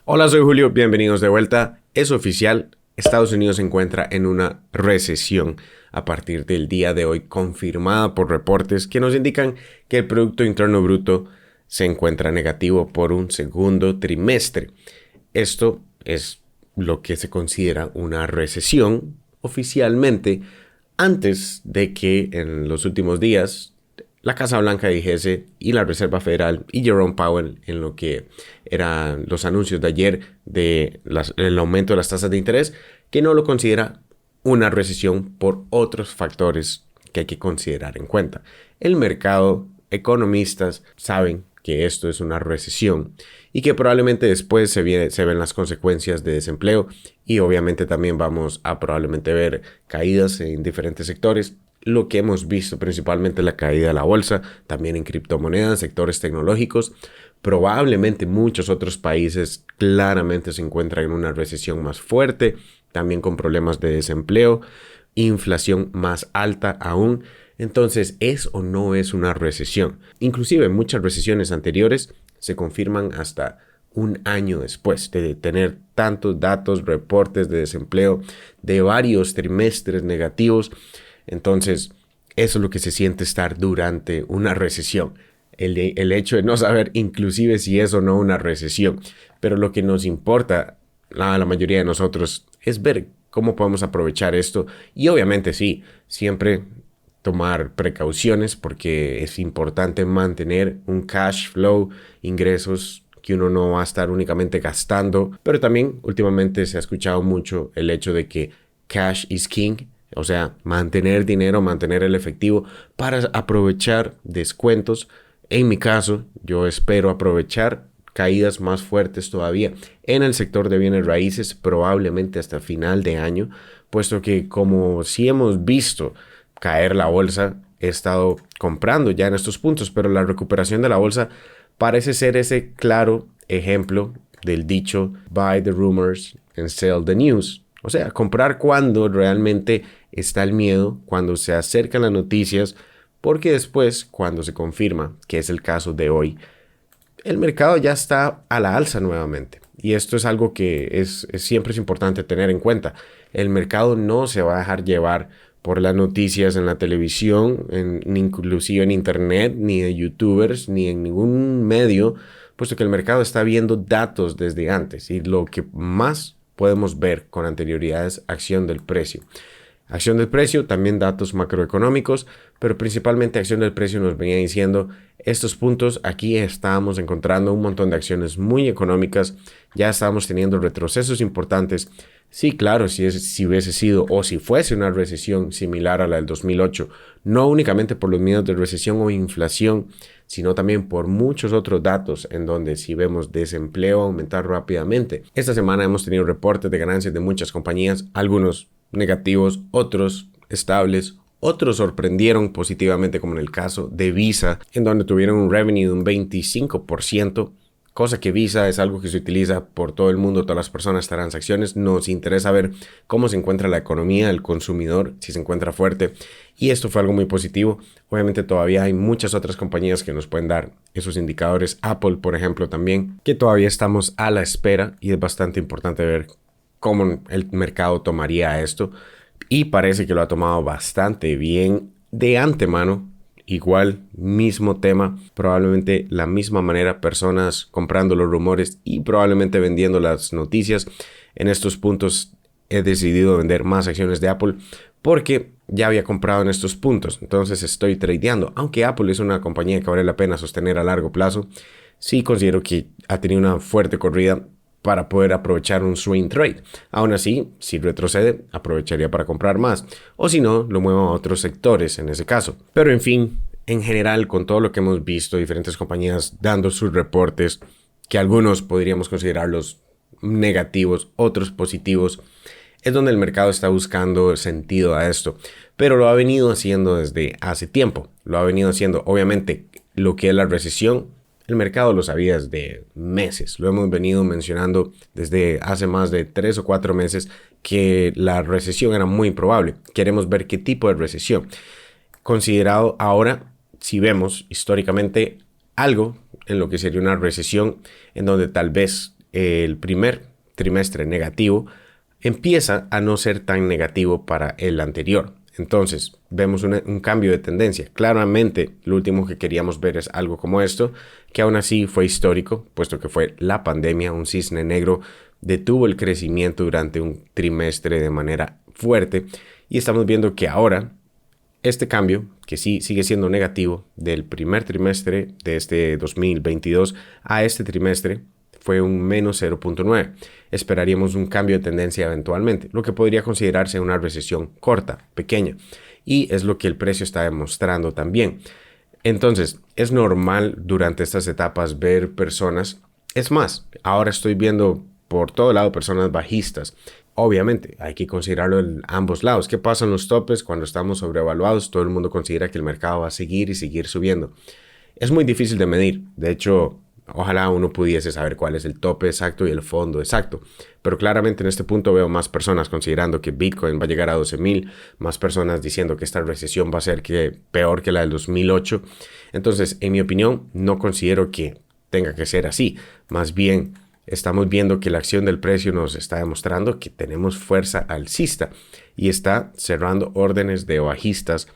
Hola, soy Julio, bienvenidos de vuelta. Es oficial, Estados Unidos se encuentra en una recesión a partir del día de hoy, confirmada por reportes que nos indican que el Producto Interno Bruto se encuentra negativo por un segundo trimestre. Esto es lo que se considera una recesión oficialmente antes de que en los últimos días la Casa Blanca dijese y la Reserva Federal y Jerome Powell en lo que eran los anuncios de ayer el aumento de las tasas de interés, que no lo considera una recesión por otros factores que hay que considerar en cuenta. El mercado, economistas saben que esto es una recesión y que probablemente después se ven las consecuencias de desempleo y obviamente también vamos a probablemente ver caídas en diferentes sectores. Lo que hemos visto principalmente la caída de la bolsa, también en criptomonedas, sectores tecnológicos. Probablemente muchos otros países claramente se encuentran en una recesión más fuerte, también con problemas de desempleo, inflación más alta aún. Entonces, ¿es o no es una recesión? Inclusive muchas recesiones anteriores se confirman hasta un año después de tener tantos datos, reportes de desempleo de varios trimestres negativos. Entonces, eso es lo que se siente estar durante una recesión. El hecho de no saber inclusive si es o no una recesión. Pero lo que nos importa a la mayoría de nosotros es ver cómo podemos aprovechar esto. Y obviamente sí, siempre tomar precauciones porque es importante mantener un cash flow, ingresos que uno no va a estar únicamente gastando. Pero también últimamente se ha escuchado mucho el hecho de que cash is king. O sea, mantener dinero, mantener el efectivo para aprovechar descuentos. En mi caso, yo espero aprovechar caídas más fuertes todavía en el sector de bienes raíces, probablemente hasta final de año, puesto que como sí hemos visto caer la bolsa, he estado comprando ya en estos puntos, pero la recuperación de la bolsa parece ser ese claro ejemplo del dicho buy the rumors and sell the news. O sea, comprar cuando realmente está el miedo, cuando se acercan las noticias, porque después, cuando se confirma, que es el caso de hoy, el mercado ya está a la alza nuevamente. Y esto es algo que siempre es importante tener en cuenta. El mercado no se va a dejar llevar por las noticias en la televisión, ni inclusive en internet, ni de youtubers, ni en ningún medio, puesto que el mercado está viendo datos desde antes. Y lo que más podemos ver con anterioridad es acción del precio. Acción del precio, también datos macroeconómicos, pero principalmente acción del precio nos venía diciendo estos puntos. Aquí estábamos encontrando un montón de acciones muy económicas, ya estábamos teniendo retrocesos importantes. Sí, claro, si hubiese sido o si fuese una recesión similar a la del 2008, no únicamente por los miedos de recesión o inflación, sino también por muchos otros datos en donde si vemos desempleo aumentar rápidamente. Esta semana hemos tenido reportes de ganancias de muchas compañías, algunos negativos, otros estables, otros sorprendieron positivamente, como en el caso de Visa, en donde tuvieron un revenue de un 25%, cosa que Visa es algo que se utiliza por todo el mundo, todas las personas, transacciones. Nos interesa ver cómo se encuentra la economía, el consumidor, si se encuentra fuerte, y esto fue algo muy positivo. Obviamente todavía hay muchas otras compañías que nos pueden dar esos indicadores, Apple por ejemplo también, que todavía estamos a la espera y es bastante importante ver cómo el mercado tomaría esto, y parece que lo ha tomado bastante bien de antemano. Igual, mismo tema, probablemente la misma manera, personas comprando los rumores y probablemente vendiendo las noticias. En estos puntos he decidido vender más acciones de Apple porque ya había comprado en estos puntos, entonces estoy tradeando. Aunque Apple es una compañía que vale la pena sostener a largo plazo, sí considero que ha tenido una fuerte corrida para poder aprovechar un swing trade. Aún así, si retrocede, aprovecharía para comprar más. O si no, lo muevo a otros sectores en ese caso. Pero en fin, en general, con todo lo que hemos visto, diferentes compañías dando sus reportes, que algunos podríamos considerarlos negativos, otros positivos, es donde el mercado está buscando sentido a esto. Pero lo ha venido haciendo desde hace tiempo. Lo ha venido haciendo, obviamente, lo que es la recesión. El mercado lo sabía desde meses, lo hemos venido mencionando desde hace más de 3 o 4 meses que la recesión era muy probable. Queremos ver qué tipo de recesión. Considerado ahora, si vemos históricamente algo en lo que sería una recesión en donde tal vez el primer trimestre negativo empieza a no ser tan negativo para el anterior. Entonces, vemos un cambio de tendencia. Claramente, lo último que queríamos ver es algo como esto, que aún así fue histórico, puesto que fue la pandemia, un cisne negro detuvo el crecimiento durante un trimestre de manera fuerte y estamos viendo que ahora este cambio, que sí sigue siendo negativo del primer trimestre de este 2022 a este trimestre, fue un menos 0.9. Esperaríamos un cambio de tendencia eventualmente, lo que podría considerarse una recesión corta, pequeña, y es lo que el precio está demostrando también. Entonces, es normal durante estas etapas ver personas, es más, ahora estoy viendo por todo lado personas bajistas. Obviamente, hay que considerarlo en ambos lados. ¿Qué pasa en los topes cuando estamos sobrevaluados? Todo el mundo considera que el mercado va a seguir y seguir subiendo. Es muy difícil de medir. De hecho, ojalá uno pudiese saber cuál es el tope exacto y el fondo exacto. Pero claramente en este punto veo más personas considerando que Bitcoin va a llegar a 12,000, más personas diciendo que esta recesión va a ser peor que la del 2008. Entonces, en mi opinión, no considero que tenga que ser así. Más bien, estamos viendo que la acción del precio nos está demostrando que tenemos fuerza alcista y está cerrando órdenes de bajistas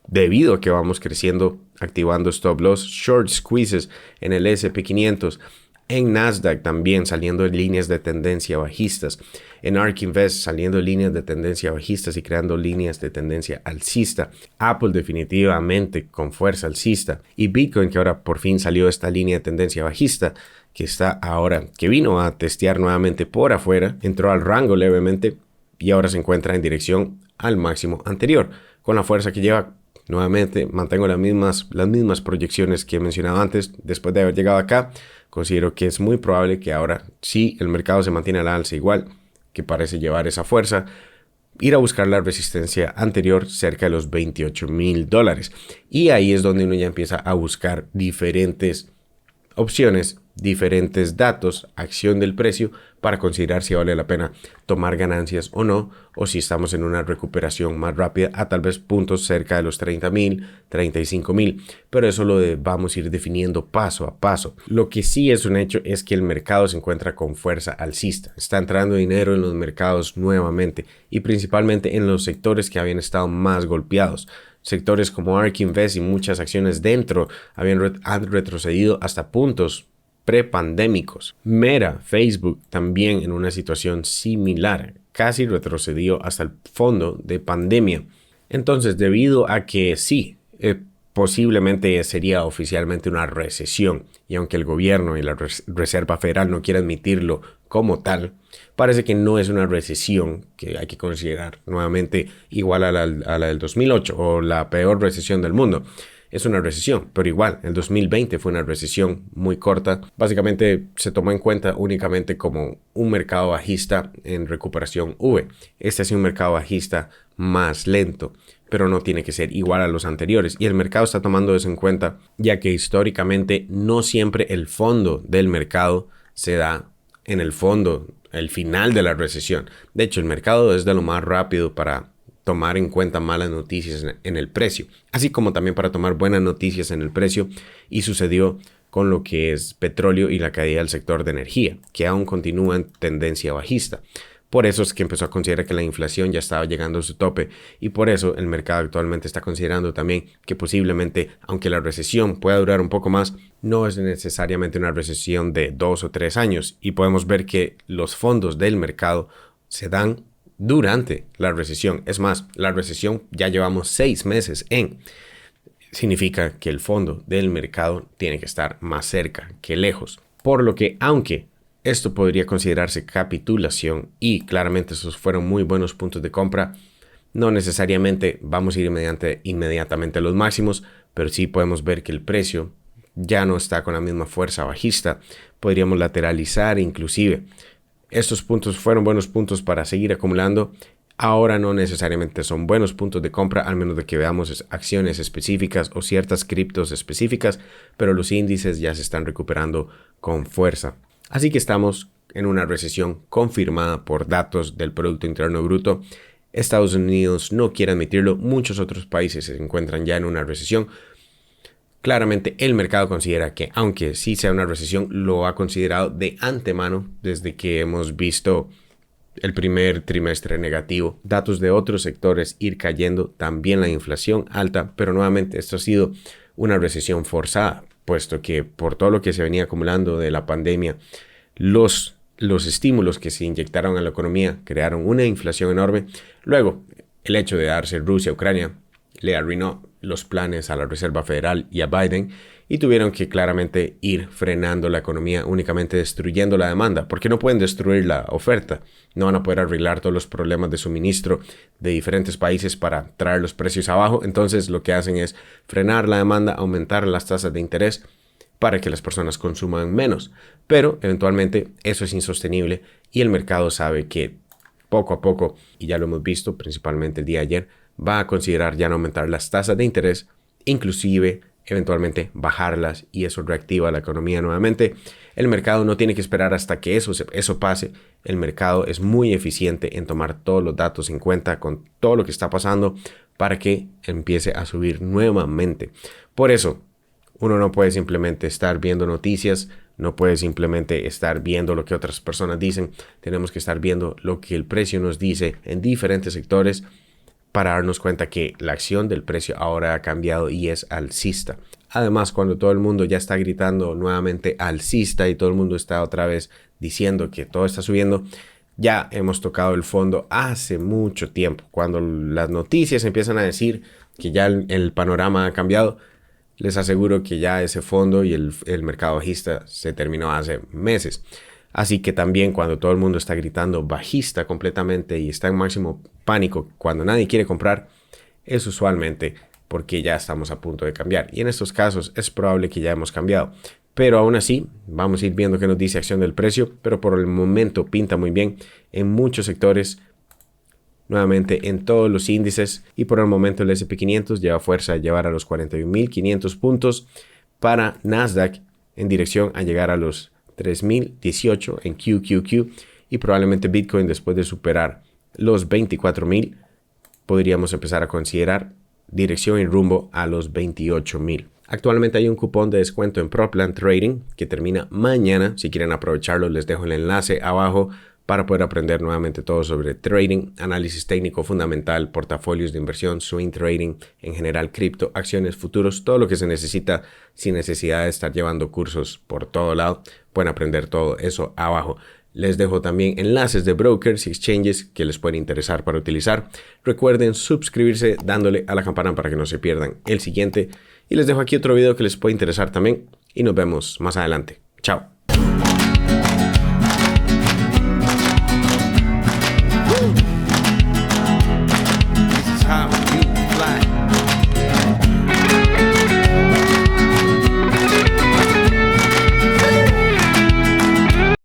debido a que vamos creciendo, activando stop loss, short squeezes en el S&P 500, en Nasdaq también saliendo en líneas de tendencia bajistas, en ARK Invest saliendo líneas de tendencia bajistas y creando líneas de tendencia alcista, Apple definitivamente con fuerza alcista y Bitcoin que ahora por fin salió esta línea de tendencia bajista que está ahora, que vino a testear nuevamente por afuera, entró al rango levemente y ahora se encuentra en dirección al máximo anterior, con la fuerza que lleva. Nuevamente mantengo las mismas proyecciones que he mencionado antes. Después de haber llegado acá, considero que es muy probable que ahora, si el mercado se mantiene a la alza igual, que parece llevar esa fuerza, ir a buscar la resistencia anterior cerca de los $28,000. Y ahí es donde uno ya empieza a buscar diferentes opciones, diferentes datos, acción del precio para considerar si vale la pena tomar ganancias o no, o si estamos en una recuperación más rápida a tal vez puntos cerca de los 30,000, 35,000, pero eso lo vamos a ir definiendo paso a paso. Lo que sí es un hecho es que el mercado se encuentra con fuerza alcista, está entrando dinero en los mercados nuevamente y principalmente en los sectores que habían estado más golpeados. Sectores como ARK Invest y muchas acciones dentro han retrocedido hasta puntos prepandémicos. Meta, Facebook también en una situación similar, casi retrocedió hasta el fondo de pandemia. Entonces, debido a que sí, posiblemente sería oficialmente una recesión, y aunque el gobierno y la Reserva Federal no quieran admitirlo como tal, parece que no es una recesión que hay que considerar nuevamente igual a la del 2008 o la peor recesión del mundo. Es una recesión, pero igual, el 2020 fue una recesión muy corta. Básicamente se tomó en cuenta únicamente como un mercado bajista en recuperación V. Este es un mercado bajista más lento, pero no tiene que ser igual a los anteriores. Y el mercado está tomando eso en cuenta, ya que históricamente no siempre el fondo del mercado se da en el fondo, el final de la recesión. De hecho, el mercado es de lo más rápido para tomar en cuenta malas noticias en el precio, así como también para tomar buenas noticias en el precio, y sucedió con lo que es petróleo y la caída del sector de energía, que aún continúa en tendencia bajista. Por eso es que empezó a considerar que la inflación ya estaba llegando a su tope y por eso el mercado actualmente está considerando también que posiblemente, aunque la recesión pueda durar un poco más, no es necesariamente una recesión de 2 o 3 años y podemos ver que los fondos del mercado se dan durante la recesión. Es más, la recesión ya llevamos 6 meses en. Significa que el fondo del mercado tiene que estar más cerca que lejos. Por lo que, aunque esto podría considerarse capitulación y claramente esos fueron muy buenos puntos de compra, no necesariamente vamos a ir inmediatamente a los máximos, pero sí podemos ver que el precio ya no está con la misma fuerza bajista. Podríamos lateralizar inclusive. Estos puntos fueron buenos puntos para seguir acumulando. Ahora no necesariamente son buenos puntos de compra, al menos de que veamos acciones específicas o ciertas criptos específicas, pero los índices ya se están recuperando con fuerza. Así que estamos en una recesión confirmada por datos del Producto Interno Bruto. Estados Unidos no quiere admitirlo, muchos otros países se encuentran ya en una recesión. Claramente el mercado considera que, aunque sí sea una recesión, lo ha considerado de antemano desde que hemos visto el primer trimestre negativo, datos de otros sectores ir cayendo, también la inflación alta, pero nuevamente esto ha sido una recesión forzada, puesto que por todo lo que se venía acumulando de la pandemia, los estímulos que se inyectaron a la economía crearon una inflación enorme. Luego, el hecho de darse Rusia-Ucrania le arruinó los planes a la Reserva Federal y a Biden y tuvieron que claramente ir frenando la economía, únicamente destruyendo la demanda, porque no pueden destruir la oferta. No van a poder arreglar todos los problemas de suministro de diferentes países para traer los precios abajo. Entonces lo que hacen es frenar la demanda, aumentar las tasas de interés para que las personas consuman menos. Pero eventualmente eso es insostenible y el mercado sabe que poco a poco, y ya lo hemos visto principalmente el día de ayer, va a considerar ya no aumentar las tasas de interés, inclusive eventualmente bajarlas, y eso reactiva la economía nuevamente. El mercado no tiene que esperar hasta que eso pase. El mercado es muy eficiente en tomar todos los datos en cuenta con todo lo que está pasando para que empiece a subir nuevamente. Por eso, uno no puede simplemente estar viendo noticias, no puede simplemente estar viendo lo que otras personas dicen. Tenemos que estar viendo lo que el precio nos dice en diferentes sectores para darnos cuenta que la acción del precio ahora ha cambiado y es alcista. Además, cuando todo el mundo ya está gritando nuevamente alcista y todo el mundo está otra vez diciendo que todo está subiendo, ya hemos tocado el fondo hace mucho tiempo. Cuando las noticias empiezan a decir que ya el panorama ha cambiado, les aseguro que ya ese fondo y el mercado bajista se terminó hace meses. Así que también cuando todo el mundo está gritando bajista completamente y está en máximo pánico cuando nadie quiere comprar, es usualmente porque ya estamos a punto de cambiar. Y en estos casos es probable que ya hemos cambiado. Pero aún así, vamos a ir viendo qué nos dice acción del precio, pero por el momento pinta muy bien en muchos sectores, nuevamente en todos los índices, y por el momento el S&P 500 lleva fuerza a llevar a los 41.500 puntos para Nasdaq en dirección a llegar a los 3.018 en QQQ, y probablemente Bitcoin, después de superar los 24.000, podríamos empezar a considerar dirección y rumbo a los 28.000. Actualmente hay un cupón de descuento en ProPlan Trading que termina mañana. Si quieren aprovecharlo, les dejo el enlace abajo para poder aprender nuevamente todo sobre trading, análisis técnico fundamental, portafolios de inversión, swing trading, en general cripto, acciones, futuros, todo lo que se necesita sin necesidad de estar llevando cursos por todo lado. Pueden aprender todo eso abajo. Les dejo también enlaces de brokers y exchanges que les pueden interesar para utilizar. Recuerden suscribirse dándole a la campana para que no se pierdan el siguiente. Y les dejo aquí otro video que les puede interesar también. Y nos vemos más adelante. Chao.